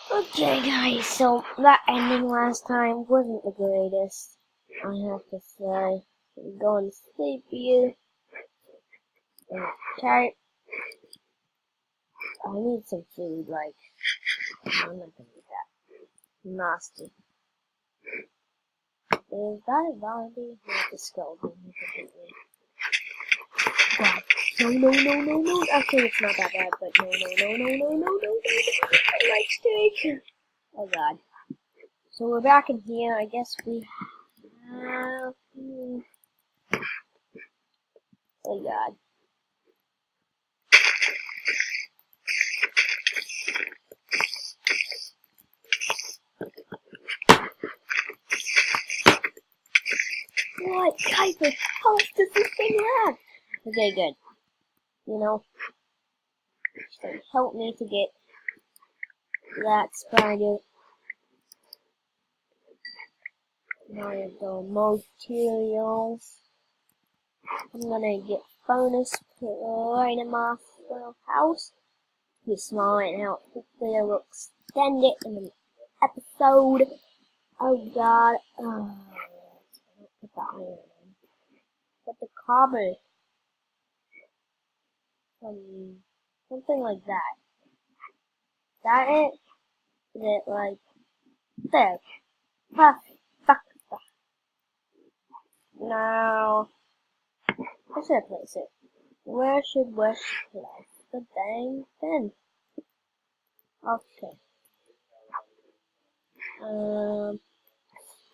Okay, guys, so that ending last time wasn't the greatest, I have to say. I'm going to sleep here. Okay. I need some food, like, I'm not gonna do that. Nasty. Is that a zombie? Not a skeleton. God. No. Actually, it's not that bad, but no. I like steak. Oh, God. So we're back in here. I guess we have... Oh, God. What type of health does this thing have? Okay, good. You know, so help me to get that spider. Now I have the materials. I'm gonna get furnace put right in my little house. It's small right now. Hopefully I will extend it in an episode. Oh God. Oh, put the iron in. Put the copper. Something like that. That it? Is it like there? Fuck. Now, where should I place it? Where should West place the dang thing? Okay.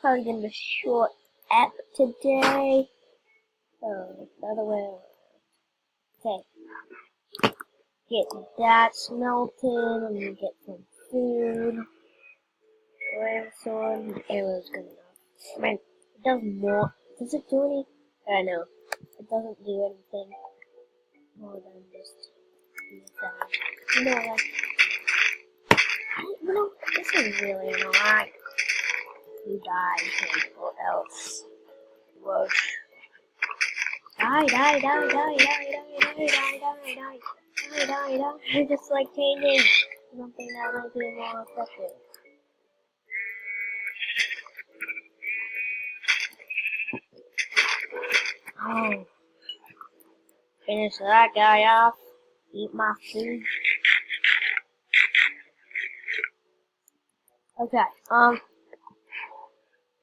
Probably gonna be short app today. Oh, the other way around. Okay. Get that smelted. I'm gonna get some food. Flame sword. Arrow's good enough. Man, it does more. Does it do any? I don't know. It doesn't do anything more than just use that. You know, like, you know, this is really annoying. You die, kid, or else. Whoa. Die. Just like changing something that might be more effective. Oh. Finish that guy off. Eat my food. Okay,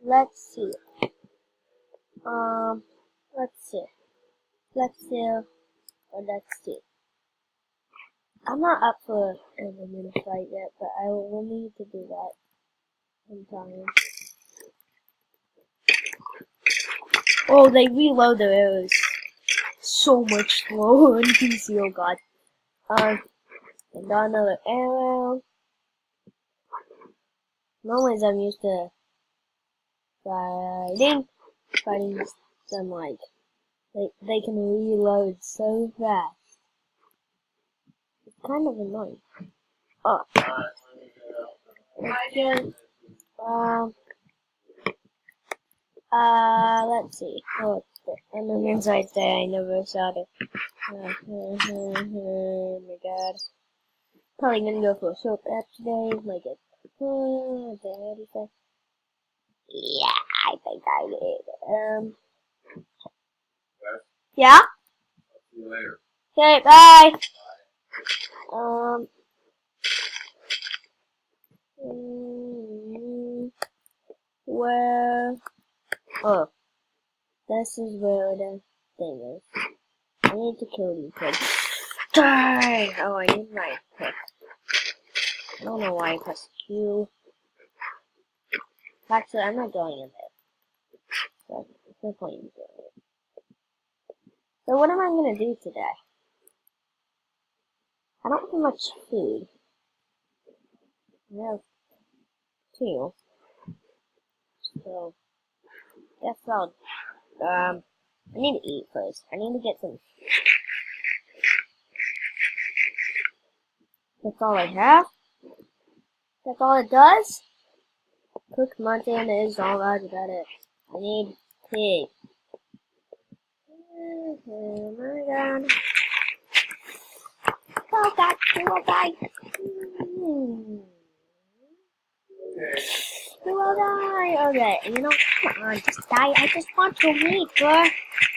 let's see. Let's see. I'm not up for an enemy fight yet, but I will need to do that sometime. Oh, they reload their arrows so much slower in PC, oh god. And got another arrow. Normally I'm used to fighting them like, they can reload so fast. It's kind of annoying. Oh. Okay. Let's see. Oh, the enemies right there. I never saw it. Oh my god. Probably gonna go for a short app today. Like it. Yeah, I think I did. Yeah? See you later. Okay, bye. Where? Oh, this is where the thing is. I need to kill you, kid. Die! Oh, I need my pick. I don't know why I pressed Q. Actually, I'm not going in there. So, there's no point in doing it. So, what am I gonna do today? I don't have much food. I have 2. So, guess I'll, I need to eat first. I need to get some. That's all I have? That's all it does? Cook Montana is all right about it. I need pig. Oh my god. Oh god, oh god. go die. Okay, you know, come on, just die. I just want to meet, bro.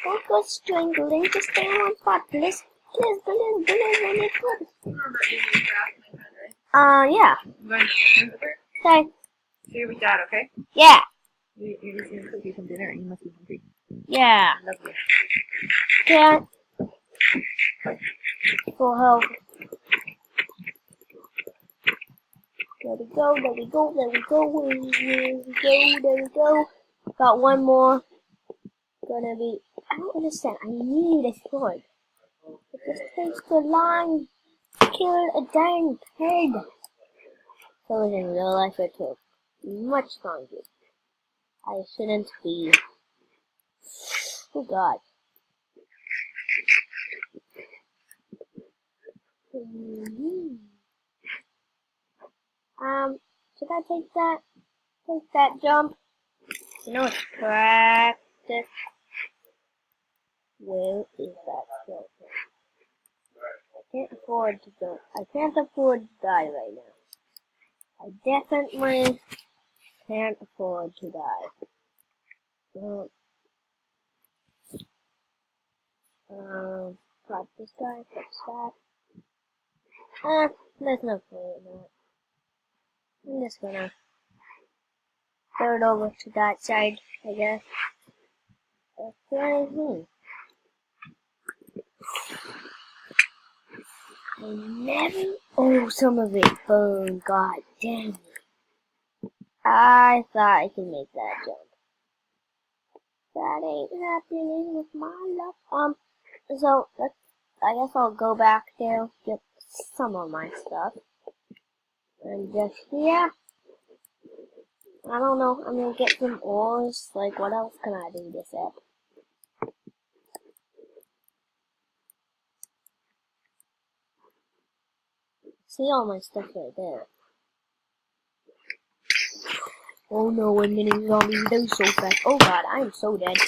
Don't go strangling. Just stay in one spot, please. Please, please, please, I need food. Remember eating grass in my country. Yeah. I'm going to dinner with her. Okay. So you're with Dad, okay? Yeah. You're just going to cook you some dinner and you must be hungry. Yeah. I love you. Okay. For help. There we go, there we go, there we go, there we go. Got one more. Gonna be, I don't understand, I need a sword. It just takes so long to kill a dang pig. So in real life it took much longer. I shouldn't be. Oh god. Should I take that jump? You know it's practice. Where is that jump? I can't afford to jump. I can't afford to die right now. I definitely can't afford to die. Got this guy, fix that. There's no point in that. I'm just gonna throw it over to that side, I guess. Okay. I never. Oh, some of it burned. God damn it. I thought I could make that jump. That ain't happening with my luck. So I guess I'll go back there, get some of my stuff, and just yeah. I don't know. I'm gonna get some ores. Like, what else can I do this at? See all my stuff right there. Oh no, I'm getting zombies. They're so fast. Oh god, I am so dead.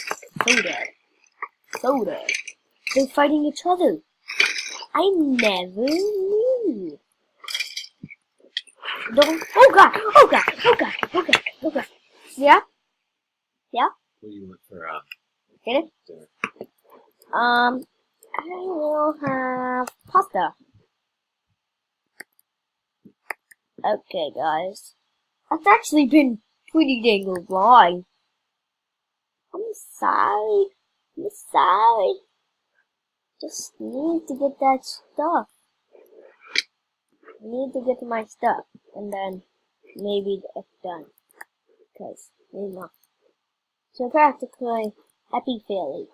So dead. So dead. They're fighting each other. I never knew. Don't. Oh god! Oh god! Oh god! Oh god! Oh god! Yeah? Yeah? What do you want for Get it? dinner? I will have pasta. Okay, guys. That's actually been pretty dang long. I'm sorry. I'm sorry. Just need to get that stuff. I need to get my stuff. And then maybe it's done. Because, you know. So practically, happy fairly.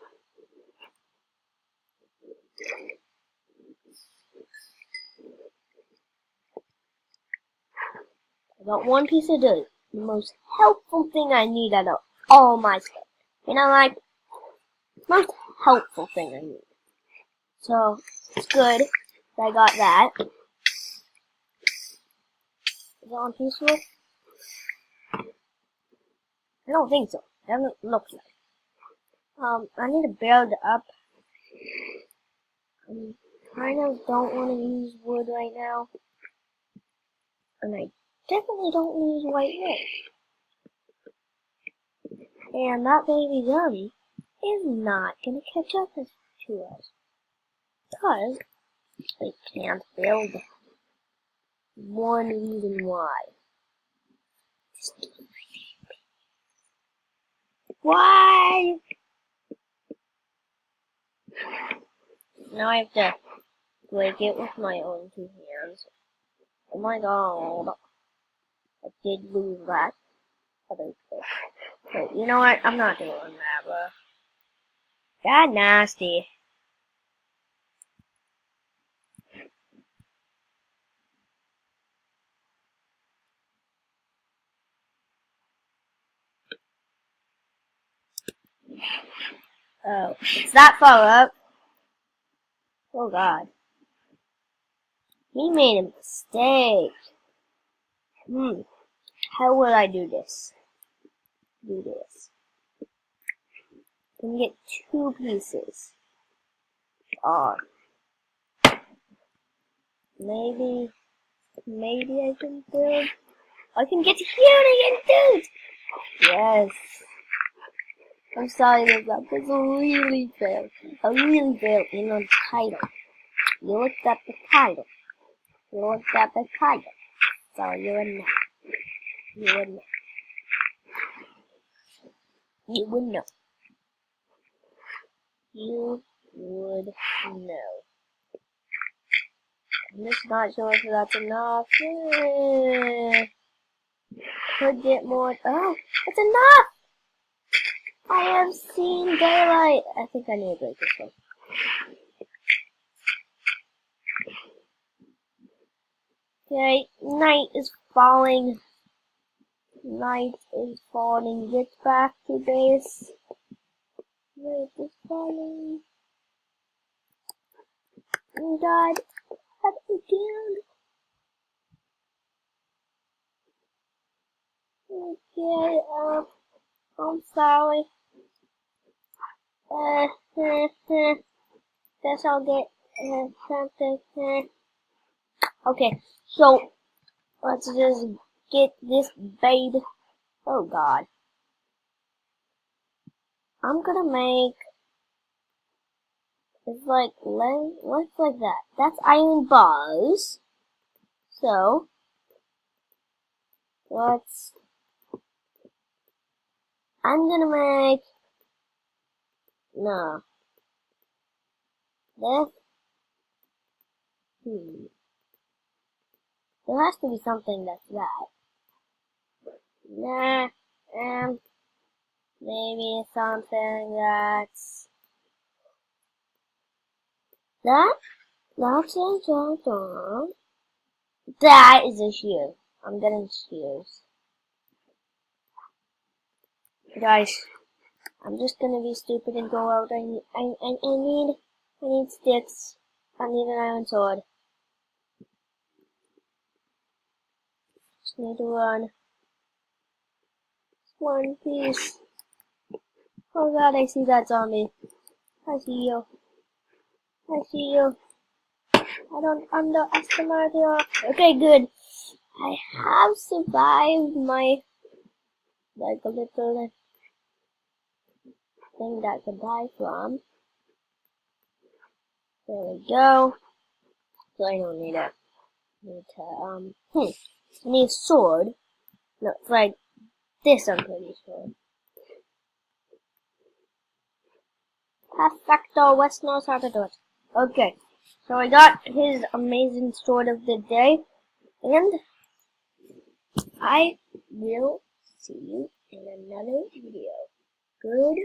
I got one piece of dirt. The most helpful thing I need out of all my stuff. You know, like, most helpful thing I need. So, it's good that I got that. Is that one peaceful? I don't think so. It doesn't look like. I need to build up. Kind of don't want to use wood right now. And I definitely don't use white wood. And that baby zombie is not going to catch up to us. Because they can't build. One reason why. Why? Now I have to break it with my own two hands. Oh my god. I did lose that other thing. But you know what? I'm not doing that, bro. God nasty. Oh, it's that far up. Oh god. He made a mistake. How would I do this? Can get 2 pieces. Maybe I can build. I can get here again, dude! Yes. I'm sorry about this. I really failed. I really failed in the title. You looked at the title. You looked at the title. So you would know. You would know. You would know. You would know. I'm just not sure if that's enough. Could get more. Oh, it's enough! I have seen daylight. I think I need to break this one. Okay, night is falling. Night is falling. Get back to base. Night is falling. Oh God, that's again. Okay, I'm sorry. Guess I'll get something. Okay, so let's just get this babe. Oh God, I'm gonna make it's like what's like that? That's iron bars. So let's. I'm gonna make no this. There has to be something that's that. Nah, maybe something that's that. That's it. That is a shoe. I'm getting shoes. Guys, I'm just gonna be stupid and go out. I need sticks. I need an iron sword. Just need to run. One piece. Oh God, I see that zombie. I see you. I see you. I don't underestimate you. Okay, good. I have survived my, like a little thing that I could die from. There we go. So I don't need it. I need a sword. No, it's like this, I'm pretty sure. Perfecto, West knows how to do it. Okay, so I got his amazing sword of the day, and I will see you in another video. Good.